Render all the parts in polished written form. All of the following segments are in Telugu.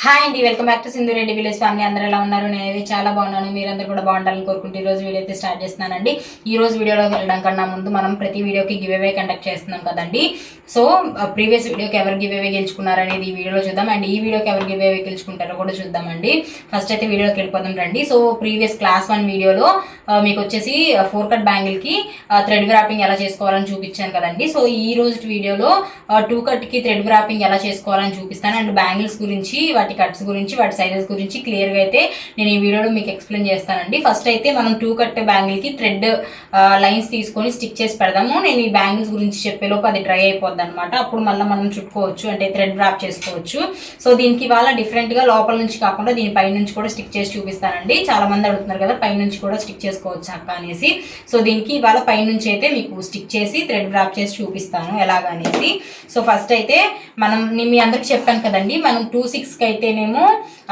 హాయ్ అండి, welcome back to Sindhu Reddy village family. అందరూ ఎలా ఉన్నారు? నేనైతే చాలా బాగున్నాను. మీరందరూ కూడా బాగుండాలని కోరుకుంటూ ఈ రోజు వీడియో అయితే స్టార్ట్ చేస్తున్నానండి. ఈ రోజు వీడియోలోకి వెళ్ళడం కన్నా ముందు మనం ప్రతి వీడియోకి గివ్ అవే కండక్ట్ చేస్తున్నాం కదండి. సో ప్రీవియస్ వీడియోకి ఎవరు గివ్ అవే గెలుచుకున్నారు అనేది ఈ వీడియోలో చూద్దాం. అండ్ ఈ వీడియోకి ఎవరు గివ్ అవే గెలుచుకుంటారో కూడా చూద్దామండి. ఫస్ట్ అయితే వీడియోకి వెళ్ళిపోదాం రండి. సో ప్రీవియస్ క్లాస్ 1 వీడియోలో మీకు వచ్చేసి 4 కట్ బ్యాంగిల్కి థ్రెడ్ వ్రాపింగ్ ఎలా చేసుకోవాలని చూపించాను కదండి. సో ఈ రోజు వీడియోలో 2 కట్కి థ్రెడ్ వ్రాపింగ్ ఎలా చేసుకోవాలని చూపిస్తాను. అండ్ బ్యాంగిల్స్ గురించి, వాటి కట్స్ గురించి, వాటి సైజెస్ గురించి క్లియర్గా అయితే నేను ఈ వీడియోలో మీకు ఎక్స్ప్లెయిన్ చేస్తానండి. ఫస్ట్ అయితే మనం 2 కట్ బ్యాంగిల్కి థ్రెడ్ లైన్స్ తీసుకొని స్టిక్ చేసి పెడదాము. నేను ఈ బ్యాంగిల్స్ గురించి చెప్పేలోపు అది డ్రై అయిపోద్ది అనమాట. అప్పుడు మళ్ళీ మనం చుట్టుకోవచ్చు, అంటే థ్రెడ్ వ్రాప్ చేసుకోవచ్చు. సో దీనికి ఇవాళ డిఫరెంట్గా లోపల నుంచి కాకుండా దీని పై నుంచి కూడా స్టిక్ చేసి చూపిస్తానండి. చాలా మంది అడుగుతున్నారు కదా పై నుంచి కూడా స్టిక్ చేసుకోవచ్చు అక్క అనేసి. సో దీనికి ఇవాళ పై నుంచి అయితే మీకు స్టిక్ చేసి థ్రెడ్ వ్రాప్ చేసి చూపిస్తాను ఎలాగనేసి. సో ఫస్ట్ అయితే మనం మీ అందరికి చెప్పాను కదండి, మనం 2/6కి అయితేనేమో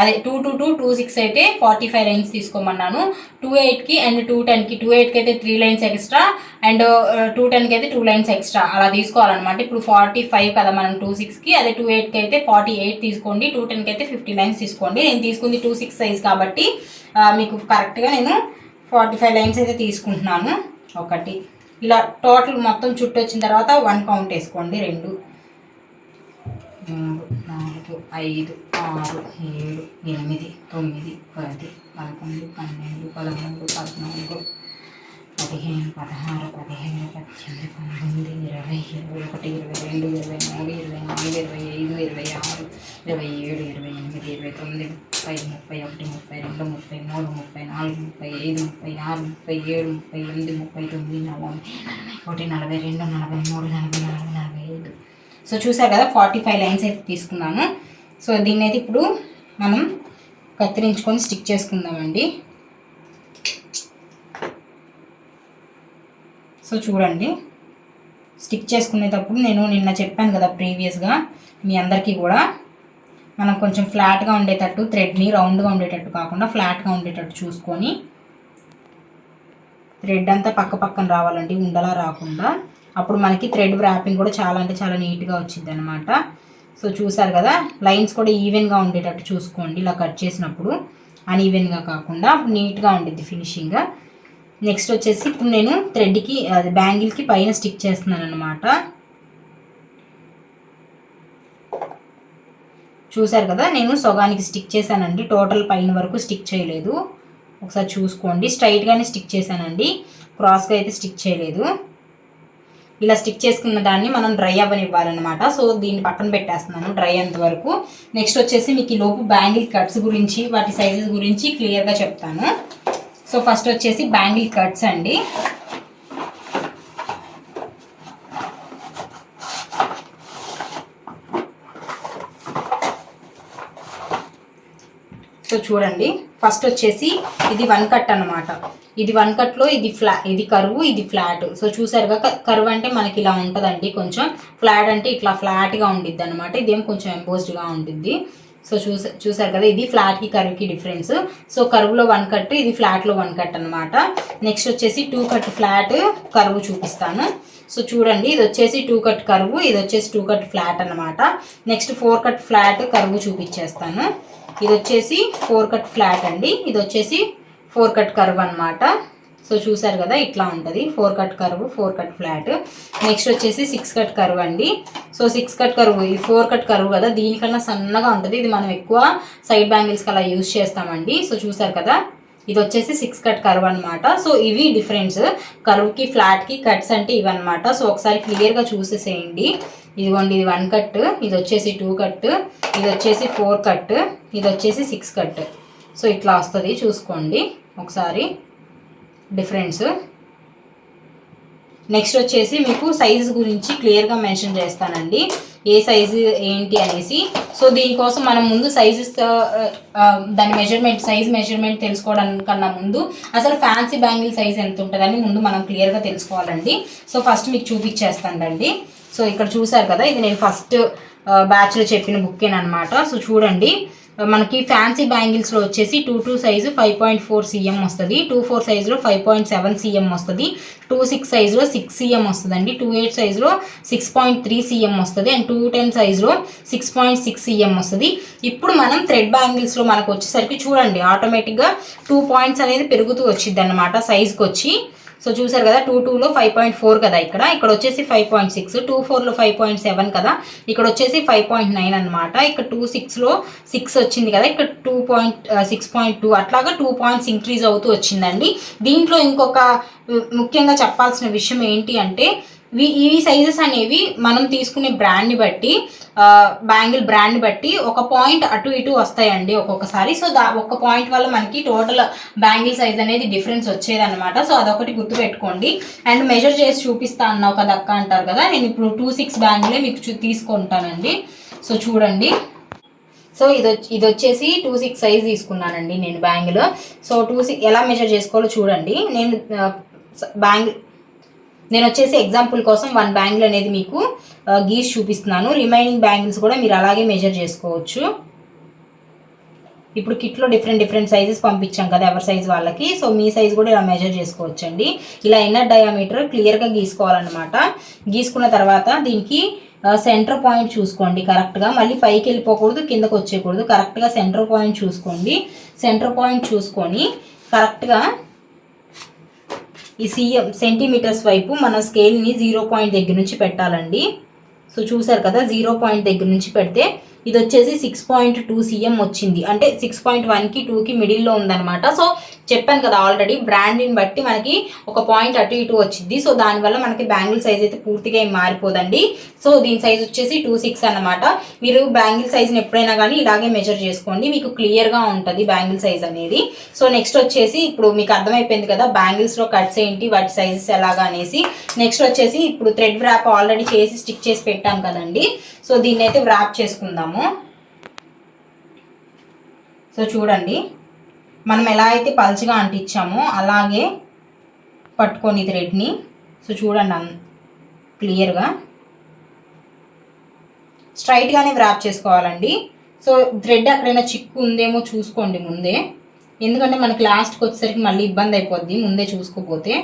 అదే 2/2 అయితే 45 లైన్స్ తీసుకోమన్నాను. 2/8కి అండ్ 2/10కి 2/8కి అయితే 3 లైన్స్ ఎక్స్ట్రా అండ్ 2/10కి అయితే 2 లైన్స్ ఎక్స్ట్రా అలా తీసుకోవాలన్నమాట. ఇప్పుడు 45 కదా మనం 2/6కి, అదే 2/8కి అయితే 48 తీసుకోండి, 2/10కి అయితే 50 లైన్స్ తీసుకోండి. నేను తీసుకుంది 2/6 సైజ్ కాబట్టి మీకు కరెక్ట్గా నేను 45 లైన్స్ అయితే తీసుకుంటున్నాను. ఒకటి ఇలా టోటల్ మొత్తం చుట్టూ వచ్చిన తర్వాత 1 కౌంట్ వేసుకోండి. 2 3 4 5 6 7 8 9 10 11 12 13 14 15 16 17 18 19 20 21 22 23 24 25 26 27 28 29 30 31 32 33 34 35 36 37 38 39 40 41 42 43 44 45. సో చూసారు కదా 45 లైన్స్ అయితే తీసుకున్నాను. సో దీన్ని అయితే ఇప్పుడు మనం కత్తిరించుకొని స్టిక్ చేసుకుందామండి. సో చూడండి, స్టిక్ చేసుకునేటప్పుడు నేను నిన్న చెప్పాను కదా ప్రీవియస్గా మీ అందరికీ కూడా, మనం కొంచెం ఫ్లాట్గా ఉండేటట్టు థ్రెడ్ని, రౌండ్గా ఉండేటట్టు కాకుండా ఫ్లాట్గా ఉండేటట్టు చూసుకొని థ్రెడ్ అంతా పక్క పక్కన రావాలండి, ఉండలా రాకుండా. అప్పుడు మనకి థ్రెడ్ వ్రాపింగ్ కూడా చాలా అంటే చాలా నీట్గా వచ్చింది అనమాట. సో చూసారు కదా, లైన్స్ కూడా ఈవెన్గా ఉండేటట్టు చూసుకోండి. ఇలా కట్ చేసినప్పుడు అన్ఈవెన్గా కాకుండా నీట్గా ఉండిద్ది ఫినిషింగ్. నెక్స్ట్ వచ్చేసి ఇప్పుడు నేను థ్రెడ్కి అది బ్యాంగిల్కి పైన స్టిక్ చేస్తున్నాను అనమాట. చూసారు కదా, నేను సగానికి స్టిక్ చేశానండి, టోటల్ పైన వరకు స్టిక్ చేయలేదు. ఒకసారి చూసుకోండి, స్ట్రైట్గానే స్టిక్ చేశానండి, క్రాస్గా అయితే స్టిక్ చేయలేదు. ఇలా స్టిక్ చేసుకున్న దాన్ని మనం డ్రై అవ్వనివ్వాలన్నమాట. సో దీన్ని పక్కన పెట్టేస్తున్నాను డ్రై అయ్యేంత వరకు. నెక్స్ట్ వచ్చేసి మీకు ఈ లోపు బ్యాంగిల్ కట్స్ గురించి, వాటి సైజెస్ గురించి క్లియర్గా చెప్తాను. సో ఫస్ట్ వచ్చేసి బ్యాంగిల్ కట్స్ అండి. సో చూడండి, ఫస్ట్ వచ్చేసి ఇది 1 కట్ అనమాట. ఇది 1 కట్లో ఇది కరువు, ఇది ఫ్లాట్. సో చూసారుగా, కరువు అంటే మనకి ఇలా ఉంటుందండి కొంచెం, ఫ్లాట్ అంటే ఇట్లా ఫ్లాట్గా ఉండిద్ది అనమాట. ఇదేం కొంచెం ఎంబోస్డ్గా ఉండిద్ది. సో చూసారు కదా, ఇది ఫ్లాట్కి కరువుకి డిఫరెన్స్. సో కరువులో 1 కట్, ఇది ఫ్లాట్లో 1 కట్ అనమాట. నెక్స్ట్ వచ్చేసి 2 కట్ ఫ్లాట్, కరువు చూపిస్తాను. సో చూడండి, ఇది వచ్చేసి 2 కట్ కరువు, ఇది వచ్చేసి 2 కట్ ఫ్లాట్ అనమాట. నెక్స్ట్ 4 కట్ ఫ్లాట్ కరువు చూపించేస్తాను. ఇది వచ్చేసి 4 కట్ ఫ్లాట్ అండి, ఇది వచ్చేసి 4 కట్ కర్వ్ అనమాట. సో చూసారు కదా, ఇట్లా ఉంటుంది 4 cut curve, 4 cut flat. Next వచ్చేసి 6 కట్ కర్వ్ అండి. సో 6 కట్ కర్వ్, ఇది 4 కట్ కర్వ్ కదా, దీనికన్నా సన్నగా ఉంటుంది. ఇది మనం ఎక్కువ సైడ్ బ్యాంగిల్స్కి అలా యూజ్ చేస్తామండి. సో చూసారు కదా, ఇది వచ్చేసి 6 కట్ కర్వ్ అనమాట. సో ఇవి డిఫరెన్స్, కర్వ్కి ఫ్లాట్కి కట్స్ అంటే ఇవన్నమాట. సో ఒకసారి క్లియర్గా చూసేసేయండి. ఇదిగోండి, ఇది 1 కట్, ఇది వచ్చేసి 2 కట్, ఇది వచ్చేసి 4 కట్, ఇది వచ్చేసి 6 కట్. సో ఇట్లా వస్తుంది, చూసుకోండి ఒకసారి డిఫరెన్స్. నెక్స్ట్ వచ్చేసి మీకు సైజు గురించి క్లియర్గా మెన్షన్ చేస్తానండి, ఏ సైజు ఏంటి అనేసి. సో దీనికోసం మనం ముందు సైజెస్, దాని సైజ్ మెజర్మెంట్ తెలుసుకోవడానికన్నా ముందు అసలు ఫ్యాన్సీ బ్యాంగిల్ సైజ్ ఎంత ఉంటుందని ముందు మనం క్లియర్గా తెలుసుకోవాలండి. సో ఫస్ట్ మీకు చూపించేస్తానండి. సో ఇక్కడ చూసారు కదా, ఇది నేను ఫస్ట్ బ్యాచ్లో చెప్పిన బుక్కేనమాట. సో చూడండి, మనకి ఫ్యాన్సీ బ్యాంగిల్స్లో వచ్చేసి 2 సైజు 5.4 cm వస్తుంది, 2 సైజులో 5.7 cm వస్తుంది, 2 సైజులో 6 cm వస్తుందండి, 2 సైజులో 6.3 cm వస్తుంది అండ్ 2 సైజులో 6.6 cm వస్తుంది. ఇప్పుడు మనం థ్రెడ్ బ్యాంగిల్స్లో మనకు వచ్చేసరికి చూడండి ఆటోమేటిక్గా 2 points అనేది పెరుగుతూ వచ్చింది అన్నమాట సైజ్కి వచ్చి. సో చూసారు కదా 2లో 5.4 కదా, ఇక్కడ వచ్చేసి 5.6, 2లో 5.7 కదా, ఇక్కడ వచ్చేసి 5.9 అనమాట. ఇక్కడ 6లో 6 వచ్చింది కదా, ఇక్కడ 6.2 అట్లాగా 2 points ఇంక్రీజ్ అవుతూ వచ్చిందండి. దీంట్లో ఇంకొక ముఖ్యంగా చెప్పాల్సిన విషయం ఏంటి అంటే ఈ సైజెస్ అనేవి మనం తీసుకునే బ్రాండ్ని బట్టి బ్యాంగిల్ బ్రాండ్ బట్టి ఒక పాయింట్ అటు ఇటు వస్తాయండి ఒక్కొక్కసారి. సో ఒక పాయింట్ వల్ల మనకి టోటల్ బ్యాంగిల్ సైజ్ అనేది డిఫరెన్స్ వచ్చేదన్నమాట. సో అదొకటి గుర్తుపెట్టుకోండి. అండ్ మెజర్ చేసి చూపిస్తా అన్నావు కదా అక్క అంటారు కదా, నేను ఇప్పుడు 2.6 బ్యాంగిలే మీకు తీసుకుంటానండి. సో చూడండి, సో ఇది వచ్చేసి 2.6 సైజ్ తీసుకున్నానండి నేను బ్యాంగిల్. సో 2.6 ఎలా మెజర్ చేసుకోవాలో చూడండి. నేను వచ్చేసి ఎగ్జాంపుల్ కోసం 1 బ్యాంగిల్ అనేది మీకు గీసి చూపిస్తున్నాను. రిమైనింగ్ బ్యాంగిల్స్ కూడా మీరు అలాగే మెజర్ చేసుకోవచ్చు. ఇప్పుడు కిట్లో డిఫరెంట్ సైజెస్ పంపించాం కదా ఎవరి సైజ్ వాళ్ళకి. సో మీ సైజ్ కూడా ఇలా మెజర్ చేసుకోవచ్చండి. ఇలా ఇన్నర్ డయామీటర్ క్లియర్గా గీసుకోవాలన్నమాట. గీసుకున్న తర్వాత దీనికి సెంటర్ పాయింట్ చూసుకోండి కరెక్ట్గా, మళ్ళీ పైకి వెళ్ళిపోకూడదు కిందకు వచ్చేయకూడదు, కరెక్ట్గా సెంటర్ పాయింట్ చూసుకోండి. సెంటర్ పాయింట్ చూసుకొని కరెక్ట్గా ఈ సెంటీమీటర్స్ వైపు మన స్కేల్ని 0 పాయింట్ దగ్గర నుంచి పెట్టాలండి. సో చూసారు కదా 0 పాయింట్ దగ్గర నుంచి పెడితే ఇది వచ్చేసి 6.2 cm వచ్చింది, అంటే 6.1కి 2కి మిడిల్లో ఉందన్నమాట. సో చెప్పాను కదా ఆల్రెడీ బ్రాండ్ని బట్టి మనకి ఒక పాయింట్ అటు ఇటు వచ్చింది. సో దానివల్ల మనకి బ్యాంగిల్ సైజ్ అయితే పూర్తిగా ఏం మారిపోదండి. సో దీని సైజ్ వచ్చేసి 2.6 అన్నమాట. మీరు బ్యాంగిల్ సైజ్ని ఎప్పుడైనా కానీ ఇలాగే మెజర్ చేసుకోండి, మీకు క్లియర్గా ఉంటుంది బ్యాంగిల్ సైజ్ అనేది. సో నెక్స్ట్ వచ్చేసి ఇప్పుడు మీకు అర్థమైపోయింది కదా బ్యాంగిల్స్లో కట్స్ ఏంటి, వాటి సైజెస్ ఎలాగా అనేసి. నెక్స్ట్ వచ్చేసి ఇప్పుడు థ్రెడ్ వ్రాప్ ఆల్రెడీ చేసి స్టిక్ చేసి పెట్టాం కదండి. సో దీన్ని అయితే వ్రాప్ చేసుకుందాము. సో చూడండి, మనం ఎలా అయితే పల్చగా అంటించామో అలాగే పట్టుకొని థ్రెడ్ని. సో చూడండి క్లియర్గా స్ట్రైట్గానే వ్రాప్ చేసుకోవాలండి. సో థ్రెడ్ ఎక్కడైనా చిక్కు ఉందేమో చూసుకోండి ముందే, ఎందుకంటే మనకి లాస్ట్కి వచ్చేసరికి మళ్ళీ ఇబ్బంది అయిపోద్ది ముందే చూసుకోకపోతే.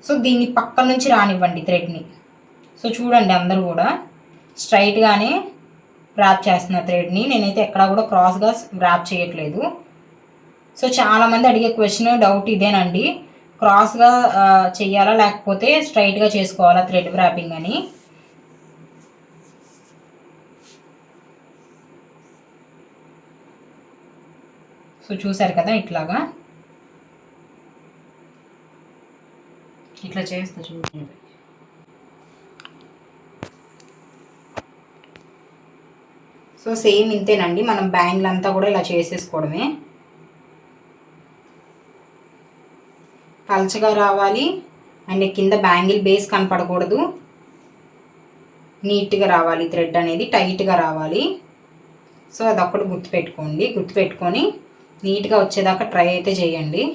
సో దీన్ని పక్కన నుంచి రానివ్వండి థ్రెడ్ని. సో చూడండి అందరూ కూడా స్ట్రైట్గానే వ్రాప్ చేస్తున్న థ్రెడ్ని, నేనైతే ఎక్కడా కూడా క్రాస్గా వ్రాప్ చేయట్లేదు. సో చాలామంది అడిగే క్వశ్చన్ డౌట్ ఇదేనండి, క్రాస్గా చెయ్యాలా లేకపోతే స్ట్రైట్గా చేసుకోవాలా థ్రెడ్ వ్రాపింగ్ అని. సో చూసారు కదా ఇట్లా చేస్తా చూడండి. సో సేమ్ ఇంతేనండి, మనం బ్యాంగిల్ అంతా కూడా ఇలా చేసేసుకోవడమే. పల్చగా రావాలి అండ్ కింద బ్యాంగిల్ బేస్ కనపడకూడదు, నీట్గా రావాలి, థ్రెడ్ అనేది టైట్గా రావాలి. సో అదొక్కటి గుర్తుపెట్టుకొని నీట్గా వచ్చేదాకా ట్రై అయితే చేయండి.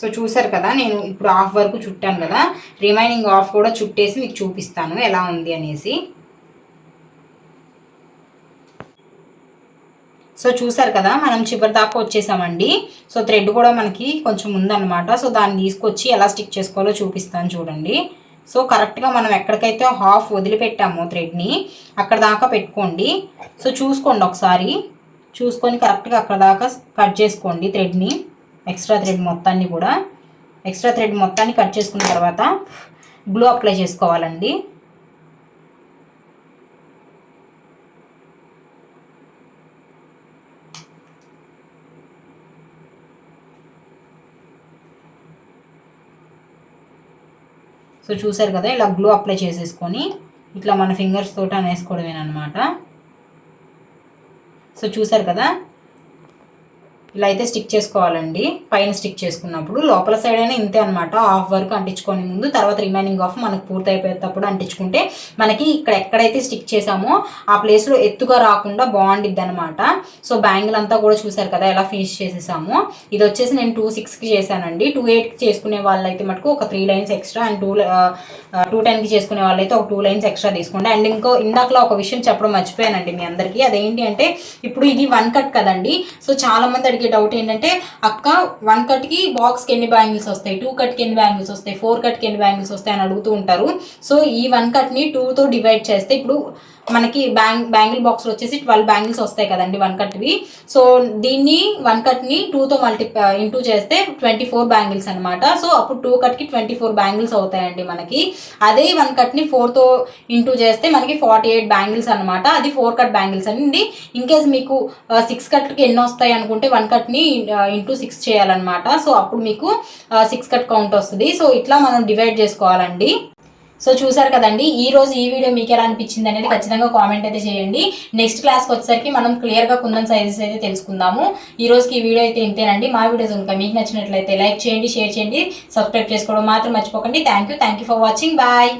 సో చూసారు కదా నేను ఇప్పుడు హాఫ్ వరకు చుట్టాను కదా, రిమైనింగ్ హాఫ్ కూడా చుట్టేసి మీకు చూపిస్తాను ఎలా ఉంది అనేసి. సో చూసారు కదా మనం చివరి దాకా వచ్చేసామండి. సో థ్రెడ్ కూడా మనకి కొంచెం ఉందన్నమాట. సో దాన్ని తీసుకొచ్చి ఎలా స్టిక్ చేసుకోవాలో చూపిస్తాను చూడండి. సో కరెక్ట్గా మనం ఎక్కడికైతే హాఫ్ వదిలిపెట్టామో థ్రెడ్ని అక్కడ దాకా పెట్టుకోండి. సో చూసుకోండి ఒకసారి, చూసుకొని కరెక్ట్గా అక్కడ దాకా కట్ చేసుకోండి థ్రెడ్ని. ఎక్స్ట్రా థ్రెడ్ మొత్తాన్ని కట్ చేసుకున్న తర్వాత గ్లూ అప్లై చేసుకోవాలండి. సో చూసారు కదా ఇలా గ్లూ అప్లై చేసేసుకొని ఇట్లా మన ఫింగర్స్ తోటి అనేసుకోవడమేనమాట. సో చూసారు కదా ఇలా అయితే స్టిక్ చేసుకోవాలండి. పైన స్టిక్ చేసుకున్నప్పుడు లోపల సైడ్ అయినా ఇంతే అనమాట. హాఫ్ వరకు అంటించుకొని ముందు, తర్వాత రిమైనింగ్ హాఫ్ మనకు పూర్తి అయిపోయేటప్పుడు అంటించుకుంటే మనకి ఇక్కడ ఎక్కడైతే స్టిక్ చేసామో ఆ ప్లేస్లో ఎత్తుగా రాకుండా బాగుండిద్ది అనమాట. సో బ్యాంగిల్ అంతా కూడా చూసారు కదా ఎలా ఫినిష్ చేసేసాము. ఇది వచ్చేసి నేను 2.6కి చేశానండి. 2.8కి చేసుకునే వాళ్ళైతే మటుకు ఒక 3 లైన్స్ ఎక్స్ట్రా, అండ్ 2.10కి చేసుకునే వాళ్ళైతే ఒక 2 లైన్స్ ఎక్స్ట్రా తీసుకోండి. అండ్ ఇందాకలో ఒక విషయం చెప్పడం మర్చిపోయానండి మీ అందరికీ. అదేంటి అంటే ఇప్పుడు ఇది 1 కట్ కదండి. సో చాలా మంది అడిగే డౌట్ ఏంటంటే అక్క 1 కట్కి బాక్స్కి ఎన్ని బ్యాంగిల్స్ వస్తాయి, 2 కట్కి ఎన్ని బ్యాంగిల్స్ వస్తాయి, 4 కట్కి ఎన్ని బ్యాంగిల్స్ వస్తాయి అని అడుగుతూ ఉంటారు. సో ఈ 1 కట్ని 2తో డివైడ్ చేస్తే ఇప్పుడు మనకి బ్యాంగిల్ బాక్స్లో వచ్చేసి 12 బ్యాంగిల్స్ వస్తాయి కదండి 1 కట్వి. సో దీన్ని 1 కట్ని 2తో ఇంటూ చేస్తే 24 బ్యాంగిల్స్ అనమాట. సో అప్పుడు 2 కట్కి 24 బ్యాంగిల్స్ అవుతాయండి మనకి. అదే 1 కట్ని 4తో ఇంటూ చేస్తే మనకి 48 బ్యాంగిల్స్ అనమాట. అది 4 కట్ బ్యాంగిల్స్ అండి. ఇన్కేస్ మీకు 6 కట్కి ఎన్ని వస్తాయి అనుకుంటే 1 కట్ని ఇంటూ 6 చేయాలన్నమాట. సో అప్పుడు మీకు 6 కట్ కౌంట్ వస్తుంది. సో ఇట్లా మనం డివైడ్ చేసుకోవాలండి. సో చూసారు కదండి, ఈ రోజు ఈ వీడియో మీకు ఎలా అనిపించింది అనేది ఖచ్చితంగా కామెంట్ అయితే చేయండి. నెక్స్ట్ క్లాస్కి వచ్చేసరికి మనం క్లియర్గా కుందన్ సైజెస్ అయితే తెలుసుకుందాము. ఈ రోజుకి ఈ వీడియో అయితే ఇంతేనండి. మా వీడియోస్ కనుక మీకు నచ్చినట్లయితే లైక్ చేయండి, షేర్ చేయండి, సబ్స్క్రైబ్ చేసుకోవడం మాత్రం మర్చిపోకండి. Thank you for watching. Bye.